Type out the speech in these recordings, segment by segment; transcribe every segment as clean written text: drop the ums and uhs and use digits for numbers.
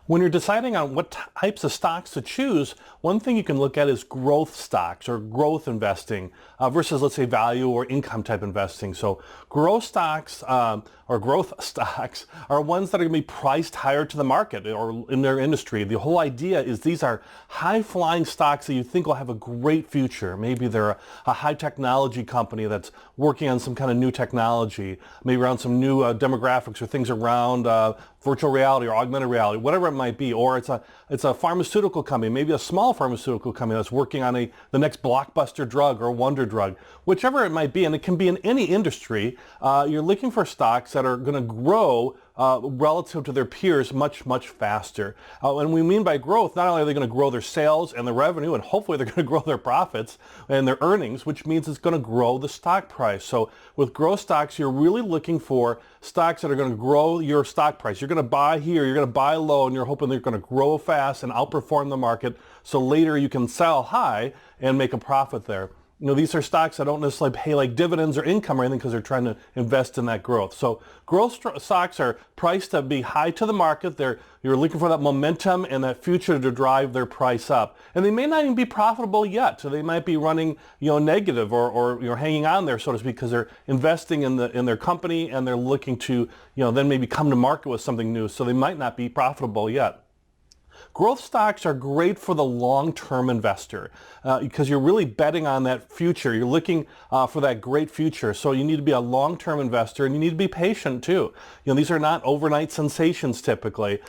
When you're deciding on what types of stocks to choose, one thing you can look at is growth stocks or growth investing versus, let's say, value or income type investing. So growth stocks or growth stocks are ones that are going to be priced higher to the market or in their industry. The whole idea is these are high-flying stocks that you think will have a great future. Maybe they're a high technology company that's working on some kind of new technology, maybe around some new demographics or things around virtual reality or augmented reality, whatever it might be. Or it's a pharmaceutical company, maybe a small pharmaceutical company that's working on the next blockbuster drug or wonder drug, whichever it might be. And it can be in any industry. You're looking for stocks that are going to grow relative to their peers much, much faster. And we mean by growth, not only are they going to grow their sales and their revenue, and hopefully they're going to grow their profits and their earnings, which means it's going to grow the stock price. So with growth stocks, you're really looking for stocks that are going to grow your stock price. You're going to buy here, you're going to buy low, and you're hoping they're going to grow fast and outperform the market, so later you can sell high and make a profit there. You know, these are stocks that don't necessarily pay like dividends or income or anything because they're trying to invest in that growth. So growth stocks are priced to be high to the market. You're looking for that momentum and that future to drive their price up. And they may not even be profitable yet. So they might be running, negative or hanging on there, so to speak, because they're investing in their company and they're looking to, then maybe come to market with something new. So they might not be profitable yet. Growth stocks are great for the long-term investor because you're really betting on that future. You're looking for that great future. So you need to be a long-term investor, and you need to be patient too. These are not overnight sensations typically.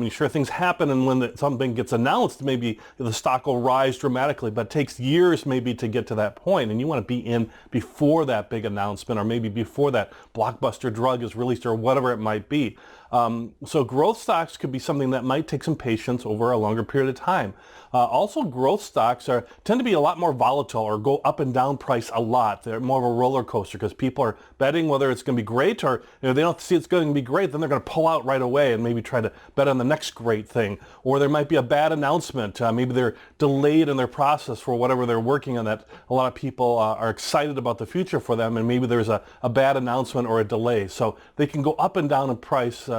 Sure, things happen, and when something gets announced, maybe the stock will rise dramatically, but it takes years maybe to get to that point, and you want to be in before that big announcement or maybe before that blockbuster drug is released or whatever it might be. So growth stocks could be something that might take some patience over a longer period of time. Also, growth stocks tend to be a lot more volatile or go up and down price a lot. They're more of a roller coaster because people are betting whether it's going to be great, or if they don't see it's going to be great, then they're going to pull out right away and maybe try to bet on the next great thing. Or there might be a bad announcement. Maybe they're delayed in their process for whatever they're working on that a lot of people are excited about the future for them, and maybe there's a bad announcement or a delay. So they can go up and down in price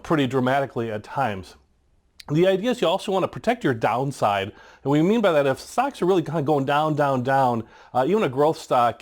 pretty dramatically at times. The idea is you also want to protect your downside. And we mean by that, if stocks are really kind of going down, down, down, even a growth stock,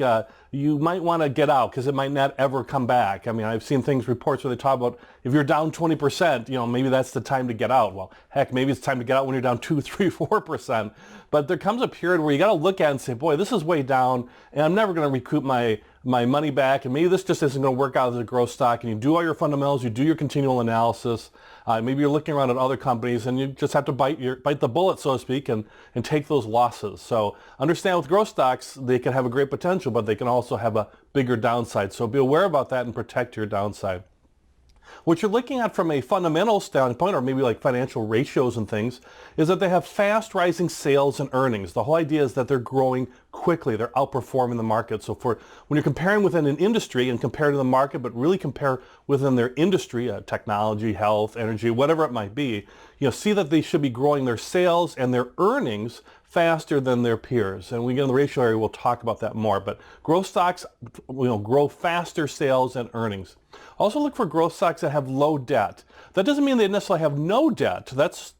you might want to get out because it might not ever come back. I've seen reports where they talk about if you're down 20%, maybe that's the time to get out. Well, heck, maybe it's time to get out when you're down 2, 3, 4%. But there comes a period where you got to look at it and say, boy, this is way down, and I'm never going to recoup my money back, and maybe this just isn't going to work out as a growth stock. And you do all your fundamentals, you do your continual analysis. Maybe you're looking around at other companies, and you just have to bite the bullet, so to speak, and take those losses. So understand with growth stocks, they can have a great potential, but they can also have a bigger downside. So be aware about that and protect your downside. What you're looking at from a fundamental standpoint, or maybe like financial ratios and things, is that they have fast rising sales and earnings. The whole idea is that they're growing quickly. They're outperforming the market. So when you're comparing within an industry and compare to the market, but really compare within their industry, technology, health, energy, whatever it might be, see that they should be growing their sales and their earnings faster than their peers. And we get in the ratio area, we'll talk about that more. But growth stocks grow faster sales and earnings. Also look for growth stocks that have low debt. That doesn't mean they necessarily have no debt.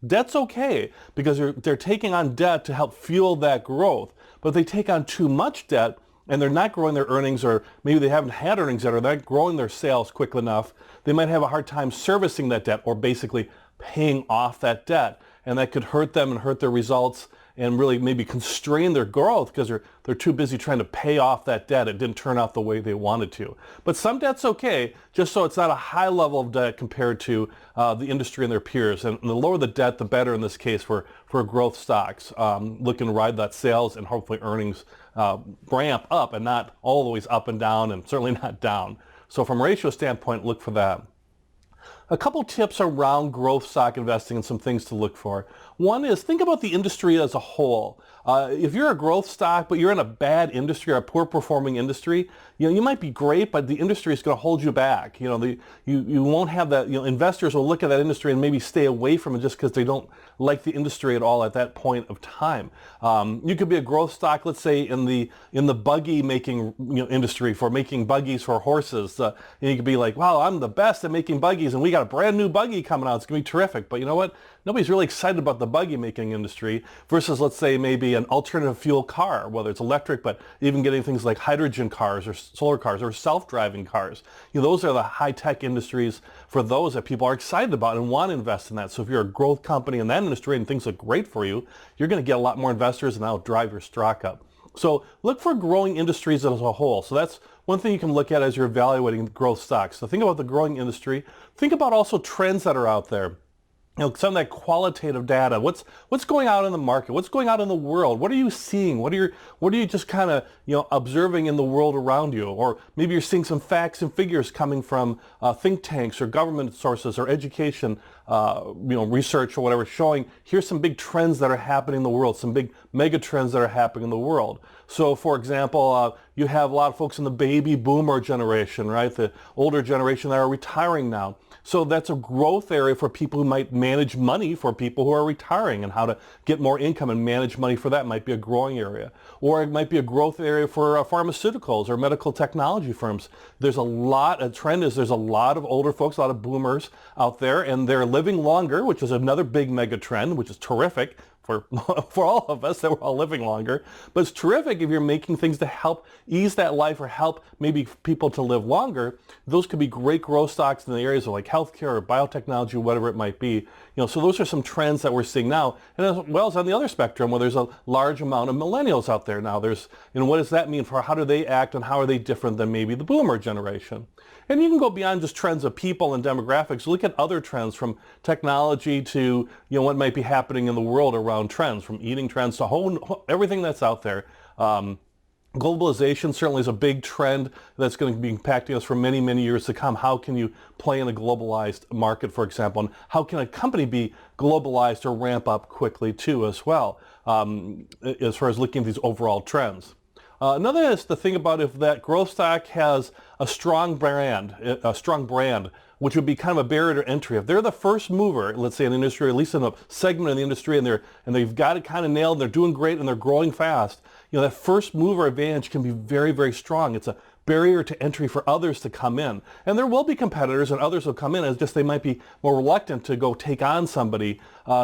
Debt's okay because they're taking on debt to help fuel that growth. But if they take on too much debt and they're not growing their earnings, or maybe they haven't had earnings yet, or they're not growing their sales quick enough, they might have a hard time servicing that debt or basically paying off that debt. And that could hurt them and hurt their results and really maybe constrain their growth because they're too busy trying to pay off that debt. It didn't turn out the way they wanted to. But some debt's okay, just so it's not a high level of debt compared to the industry and their peers. And the lower the debt, the better in this case for growth stocks, looking to ride that sales and hopefully earnings ramp up and not always up and down, and certainly not down. So from a ratio standpoint, look for that. A couple tips around growth stock investing and some things to look for. One is think about the industry as a whole. If you're a growth stock, but you're in a bad industry or a poor performing industry, you might be great, but the industry is going to hold you back. You won't have that. Investors will look at that industry and maybe stay away from it just because they don't like the industry at all at that point of time. You could be a growth stock, let's say in the buggy making industry for making buggies for horses. And you could be like, wow, I'm the best at making buggies, and we got a brand new buggy coming out. It's going to be terrific. But you know what? Nobody's really excited about the buggy making industry versus, let's say, maybe an alternative fuel car, whether it's electric, but even getting things like hydrogen cars or solar cars or self-driving cars. Those are the high-tech industries for those that people are excited about and want to invest in that. So if you're a growth company in that industry and things look great for you, you're going to get a lot more investors, and that'll drive your stock up. So look for growing industries as a whole. So that's one thing you can look at as you're evaluating growth stocks. So think about the growing industry. Think about also trends that are out there. Some of that qualitative data. What's going on in the market? What's going on in the world? What are you seeing? What are you just kind of observing in the world around you? Or maybe you're seeing some facts and figures coming from think tanks or government sources or education research or whatever, showing here's some big trends that are happening in the world, some big mega trends that are happening in the world. So for example, you have a lot of folks in the baby boomer generation, right? The older generation that are retiring now. So that's a growth area for people who might manage money for people who are retiring, and how to get more income and manage money for that might be a growing area. Or it might be a growth area for pharmaceuticals or medical technology firms. A trend is there's a lot of older folks, a lot of boomers out there, and they're living longer, which is another big mega trend, which is terrific for all of us that we're all living longer. But it's terrific if you're making things to help ease that life or help maybe people to live longer. Those could be great growth stocks in the areas of like healthcare or biotechnology, whatever it might be. So those are some trends that we're seeing now. And as well as on the other spectrum, where there's a large amount of millennials out there now. What does that mean for how do they act, and how are they different than maybe the boomer generation? And you can go beyond just trends of people and demographics. Look at other trends, from technology to what might be happening in the world around trends, from eating trends to everything that's out there. Globalization certainly is a big trend that's going to be impacting us for many, many years to come. How can you play in a globalized market, for example, and how can a company be globalized or ramp up quickly too as well, as far as looking at these overall trends. Another is to think about if that growth stock has a strong brand, which would be kind of a barrier to entry. If they're the first mover, let's say in the industry, or at least in a segment of the industry, and they've got it kind of nailed, and they're doing great, and they're growing fast, that first mover advantage can be very, very strong. It's a barrier to entry for others to come in. And there will be competitors, and others will come in, as just they might be more reluctant to go take on somebody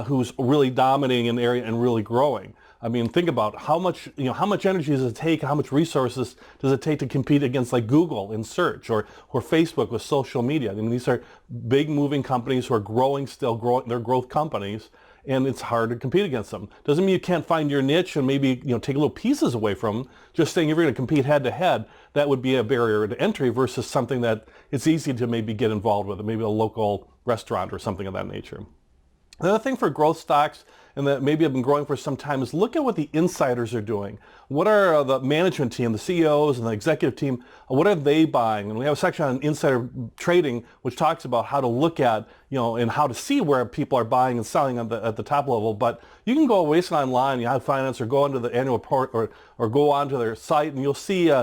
who's really dominating an area and really growing. I mean, think about how much energy does it take, how much resources does it take to compete against like Google in search, or Facebook with social media. I mean, these are big moving companies who are growing, they're growth companies, and it's hard to compete against them. Doesn't mean you can't find your niche and maybe take little pieces away from them. Just saying if you're going to compete head to head, that would be a barrier to entry versus something that it's easy to maybe get involved with, maybe a local restaurant or something of that nature. Another thing for growth stocks, and that maybe have been growing for some time, is look at what the insiders are doing. What are the management team, the CEOs and the executive team, what are they buying? And we have a section on insider trading which talks about how to look at, and how to see where people are buying and selling at the top level. But you can go waste online, Yahoo Finance, or go into the annual report, or go onto their site, and you'll see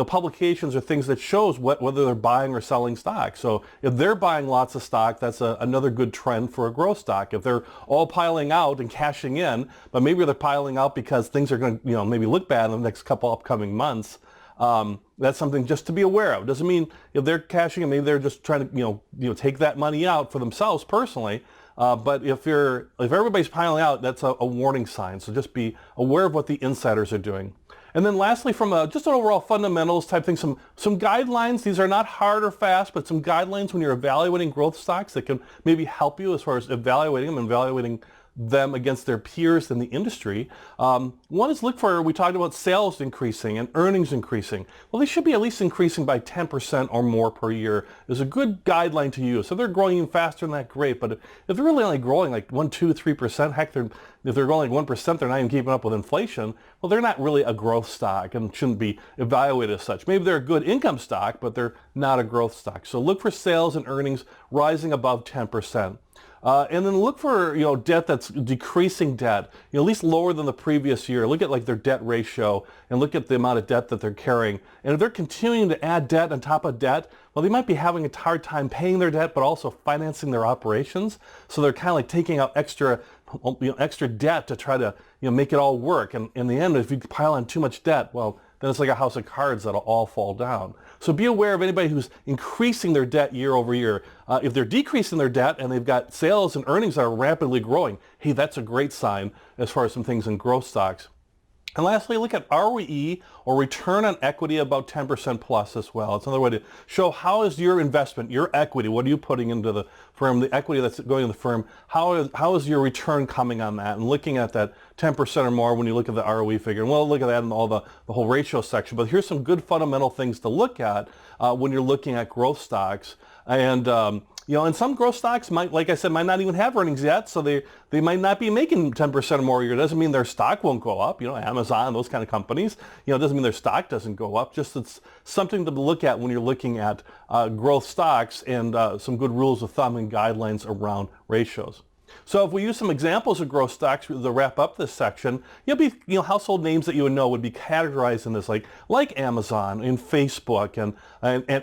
publications or things that shows whether they're buying or selling stock. So if they're buying lots of stock, that's another good trend for a growth stock. If they're all piling out and cashing in, but maybe they're piling out because things are going to maybe look bad in the next couple upcoming months, that's something just to be aware of. Doesn't mean if they're cashing in, maybe they're just trying to take that money out for themselves personally. But if everybody's piling out, that's a warning sign. So just be aware of what the insiders are doing. And then lastly, from just an overall fundamentals type thing, some guidelines. These are not hard or fast, but some guidelines when you're evaluating growth stocks that can maybe help you as far as evaluating them against their peers in the industry. One is we talked about sales increasing and earnings increasing. Well, they should be at least increasing by 10% or more per year. Is a good guideline to use. So if they're growing even faster than that, great. But if they're really only growing like 1, 2, 3%, heck, if they're growing like 1%, they're not even keeping up with inflation. Well, they're not really a growth stock and shouldn't be evaluated as such. Maybe they're a good income stock, but they're not a growth stock. So look for sales and earnings rising above 10%. And then look for debt that's decreasing debt, at least lower than the previous year. Look at like their debt ratio and look at the amount of debt that they're carrying. And if they're continuing to add debt on top of debt, well, they might be having a hard time paying their debt, but also financing their operations. So they're kind of like taking out extra debt to try to make it all work. And in the end, if you pile on too much debt, well, then it's like a house of cards that'll all fall down. So be aware of anybody who's increasing their debt year over year. If they're decreasing their debt and they've got sales and earnings that are rapidly growing, hey, that's a great sign as far as some things in growth stocks. And lastly, look at ROE, or return on equity, about 10% plus as well. It's another way to show how is your investment, your equity, what are you putting into the firm, the equity that's going in the firm, how is your return coming on that, and looking at that 10% or more when you look at the ROE figure. And we'll look at that in all the whole ratio section, but here's some good fundamental things to look at when you're looking at growth stocks. And and some growth stocks might, like I said, might not even have earnings yet, so they might not be making 10% or more a year. It doesn't mean their stock won't go up. Amazon, those kind of companies, it doesn't mean their stock doesn't go up. Just it's something to look at when you're looking at growth stocks, and some good rules of thumb and guidelines around ratios. So if we use some examples of growth stocks to wrap up this section, household names that you would know would be categorized in this, like Amazon and Facebook and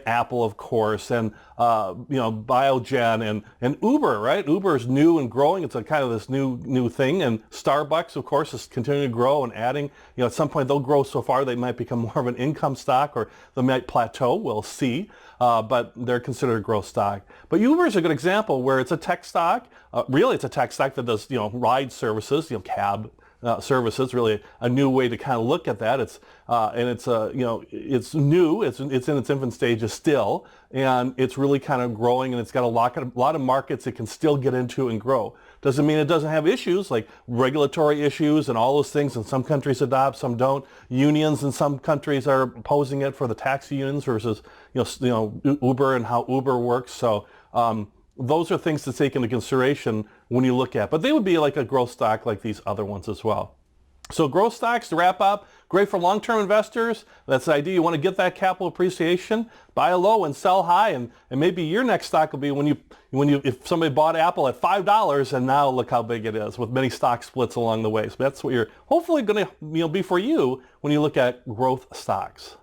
Apple, of course, and Biogen and Uber, right? Uber is new and growing. It's a kind of this new thing. And Starbucks, of course, is continuing to grow and adding. At some point they'll grow so far they might become more of an income stock, or they might plateau. We'll see. But they're considered a growth stock. But Uber is a good example where it's a tech stock. Really, it's a tech stock that does ride services, cab services. Really, a new way to kind of look at that. It's it's new. It's in its infant stages still, and it's really kind of growing. And it's got a lot of markets it can still get into and grow. Doesn't mean it doesn't have issues like regulatory issues and all those things. And some countries adopt, some don't. Unions in some countries are opposing it for the taxi unions versus Uber and how Uber works. So those are things to take into consideration when you look at. But they would be like a growth stock like these other ones as well. So growth stocks, to wrap up, great for long-term investors. That's the idea. You want to get that capital appreciation, buy low and sell high, and maybe your next stock will be if somebody bought Apple at $5 and now look how big it is, with many stock splits along the way. So that's what you're hopefully going to be for you when you look at growth stocks.